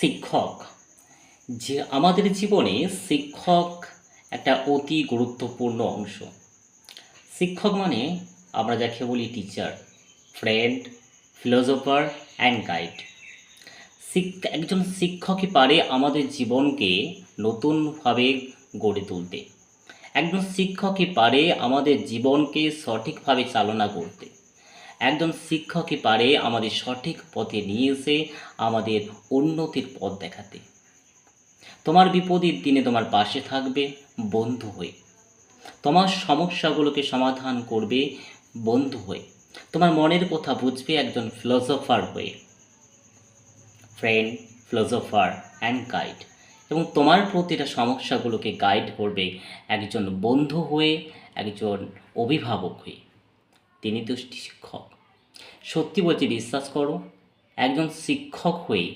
শিক্ষক যে আমাদের জীবনে শিক্ষক একটা অতি গুরুত্বপূর্ণ অংশ। শিক্ষক মানে আমরা যাকে বলি teacher, friend, philosopher and guide. একজন শিক্ষকই পারে আমাদের জীবনকে নতুনভাবে গড়ে তুলতে। একজন শিক্ষকই পারে আমাদের জীবনকে সঠিকভাবে চালনা করতে। একজন শিক্ষকই পারে আমাদের সঠিক পথে নিয়ে এসে আমাদের উন্নতির পথ দেখাতে। তোমার বিপদের দিনে তোমার পাশে থাকবে বন্ধু হয়ে, তোমার সমস্যাগুলোকে সমাধান করবে বন্ধু হয়ে, তোমার মনের কথা বুঝবে একজন ফিলোসোফার হয়ে, ফ্রেন্ড, ফিলোসোফার অ্যান্ড গাইড। এবং তোমার প্রতিটা সমস্যাগুলোকে গাইড করবে একজন বন্ধু হয়ে, একজন অভিভাবক হয়ে। তিনি তো শিক্ষক। সত্যি বলছি, বিশ্বাস করো, একজন শিক্ষক হয়ে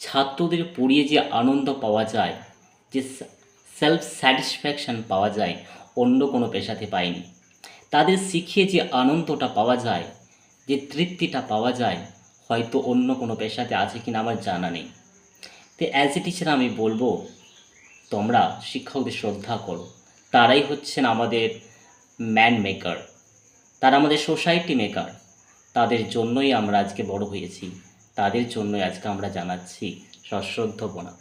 ছাত্রদের পড়িয়ে যে আনন্দ পাওয়া যায়, যে সেলফ স্যাটিসফ্যাকশান পাওয়া যায়, অন্য কোনো পেশাতে পায়নি। তাদের শিখিয়ে যে আনন্দটা পাওয়া যায়, যে তৃপ্তিটা পাওয়া যায়, হয়তো অন্য কোনো পেশাতে আছে কিনা আমার জানা নেই। তো অ্যাজ এ টিচার আমি বলবো, তোমরা শিক্ষকদের শ্রদ্ধা করো। তারাই হচ্ছেন আমাদের ম্যান মেকার, তারা আমাদের সোসাইটি মেকার। তাদের জন্যই আমরা আজকে বড় হয়েছি, তাদের জন্যই আজকে আমরা জানাচ্ছি সশ্রদ্ধ প্রণাম।